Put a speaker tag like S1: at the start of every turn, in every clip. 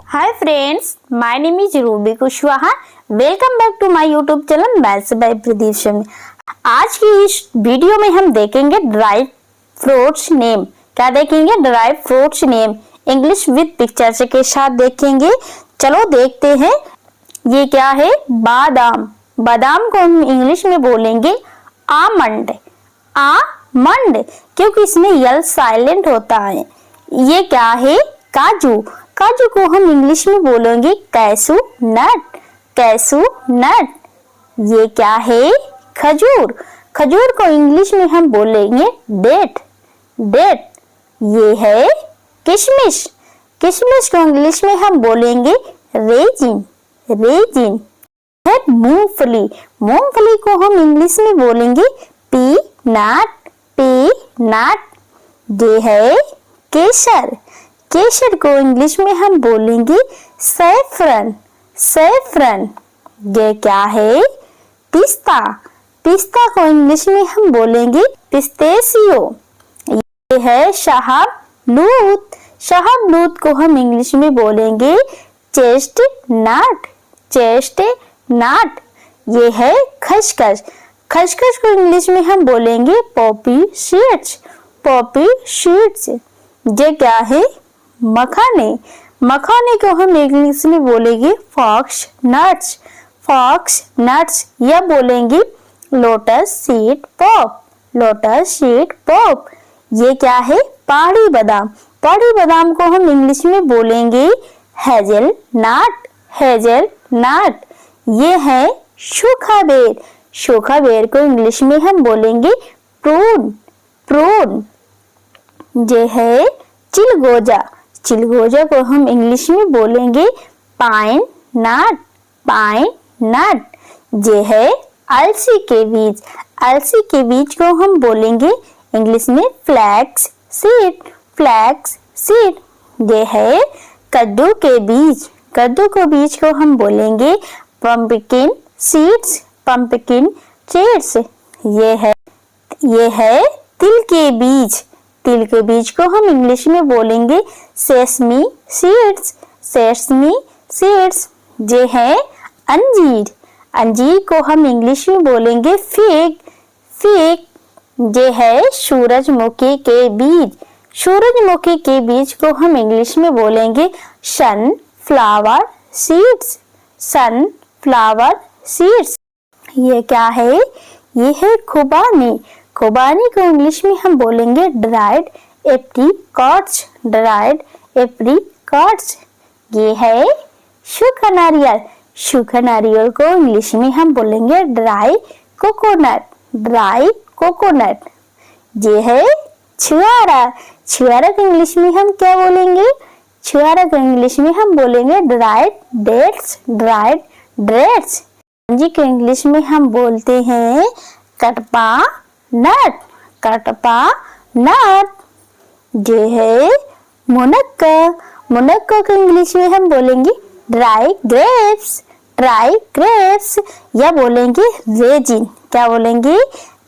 S1: Hi friends, my name is Ruby Kushwaha. Welcome back to my YouTube channel maths by Pradeep Sharma. आज की इस video में हम देखेंगे ड्राई फ्रूट्स नेम। क्या देखेंगे? Dry fruits name English with pictures के साथ देखेंगे। चलो देखते हैं। ये क्या है? बादाम। बादाम को हम इंग्लिश में बोलेंगे आमंड। आमंड, क्योंकि इसमें यल साइलेंट होता है। ये क्या है? काजू। काजू को हम इंग्लिश में बोलेंगे कैसू नट। कैसू नट। ये क्या है? खजूर। खजूर को इंग्लिश में हम बोलेंगे डेट। डेट। ये है किशमिश। किशमिश को इंग्लिश में हम बोलेंगे रेजिन। रेजिन। है मूंगफली। मूंगफली को हम इंग्लिश में बोलेंगे पीनट। पीनट। ये है केसर। केसर को इंग्लिश में हम बोलेंगे सैफरन। सैफरन। ये क्या है? पिस्ता। पिस्ता को इंग्लिश में हम बोलेंगे पिस्तेशियो। ये है शाहबलूत। शाहबलूत को हम इंग्लिश में बोलेंगे चेस्टनट। चेस्टनट। ये है खसखस। खसखस को इंग्लिश में हम बोलेंगे पॉपी सीड्स। Poppy seeds. ये क्या है? मखाने। मखाने को हम इंग्लिश में बोलेंगे फॉक्स नट्स। Fox nuts. या बोलेंगे lotus seed pop. Lotus seed pop. ये क्या है? पहाड़ी बादाम। पहाड़ी बादाम को हम इंग्लिश में बोलेंगे हेजल नट। हेजल नट। ये है सूखा बेर। सूखा बेर को इंग्लिश में हम बोलेंगे प्रून। प्रून। ये है चिलगोजा। चिलगोजा को हम इंग्लिश में बोलेंगे पाइन नट। पाइन नट। ये है अलसी के बीज। अलसी के बीज को हम बोलेंगे इंग्लिश में फ्लैक्स सीड। Flax seed. ये है कद्दू के बीज। कद्दू के बीज को हम बोलेंगे पंपकिन सीड्स। Pumpkin seeds. ये है तिल के बीज। तिल के बीज को हम इंग्लिश में बोलेंगे सेसमी सीड्स। Sesame seeds. ये है अंजीर। अंजीर को हम इंग्लिश में बोलेंगे फिग। फिग। ये है सूरजमुखी के बीज। सूरजमुखी के बीज को हम इंग्लिश में बोलेंगे सनफ्लावर सीड्स। Sunflower seeds. ये क्या है? ये है खुबानी। खुबानी को इंग्लिश में हम बोलेंगे ड्राइड एप्रिकॉट्स। Dried apricots. ये है सूखा नारियल। सूखा नारियल को इंग्लिश में हम बोलेंगे ड्राई कोकोनट। Dry coconut. ये है छुआरा। छुआरा को इंग्लिश में हम क्या बोलेंगे? छुआरा को इंग्लिश में हम बोलेंगे ड्राइड डेट्स। Dried dates. जी को इंग्लिश में हम बोलते हैं कटपा नट। कटपा नट। ये है मुनक्का। मुनक्का को इंग्लिश में हम बोलेंगे ड्राई ग्रेप्स। Dry grapes. या बोलेंगे रेजिन। क्या बोलेंगे?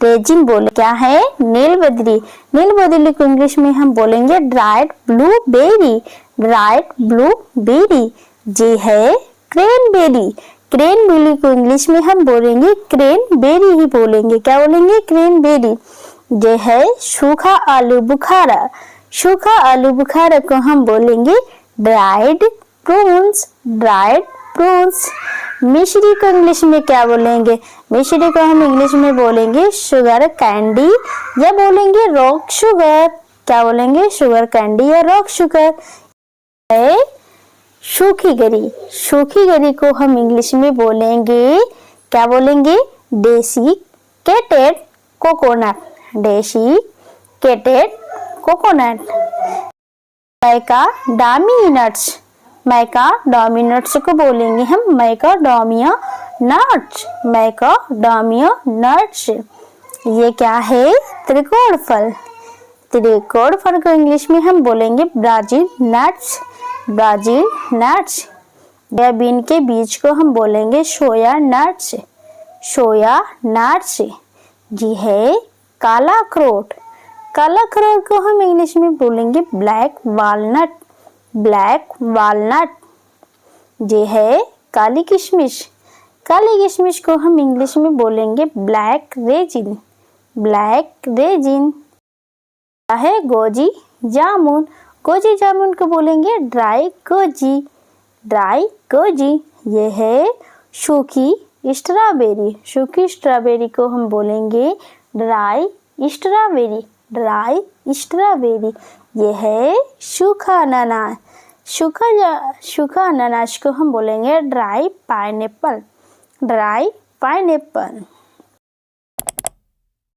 S1: रेजिन बोले। क्या है? नीलबदरी। नीलबदरी को इंग्लिश में हम बोलेंगे ड्राइड ब्लूबेरी। Dried blueberry. ये है क्रेनबेरी। क्रेनबेरी को इंग्लिश में हम बोलेंगे क्रेनबेरी ही बोलेंगे। क्या बोलेंगे? क्रेनबेरी। ये है सूखा आलू बुखारा। सूखा आलू बुखारा को हम बोलेंगे ड्राइड प्रून्स। Dried prunes. मिश्री को इंग्लिश में क्या बोलेंगे? मिश्री को हम इंग्लिश में बोलेंगे शुगर कैंडी या बोलेंगे रॉक शुगर। क्या बोलेंगे? शुगर कैंडी या रॉक शुगर। है सूखी गरी। सूखी गरी को हम इंग्लिश में बोलेंगे क्या बोलेंगे? Desiccated coconut. Desiccated coconut. Macadamia nuts. Macadamia nuts को बोलेंगे हम मैकाडामिया नट्स। Macadamia nuts. ये क्या है? त्रिकोण फल। त्रिकोण फल को इंग्लिश में हम बोलेंगे Brazil nuts. Brazil nuts. Soybean के बीज को हम बोलेंगे सोया नट्स। सोया नट्स। ये है काला अखरोट। काला अखरोट को हम इंग्लिश में बोलेंगे ब्लैक वॉलनट। Black walnut. ये है काली किशमिश। काली किशमिश को हम इंग्लिश में बोलेंगे ब्लैक रेजिन। Black resin. क्या है गोजी जामुन। गोजी जामुन को बोलेंगे ड्राई गोजी। Dry goji. ये है सूखी स्ट्रॉबेरी। सूखी स्ट्रॉबेरी को हम बोलेंगे ड्राई स्ट्रॉबेरी। Dry strawberry. ये है सूखा अनानास। सूखा अनानास को हम बोलेंगे ड्राई पाइनएप्पल। Dry pineapple.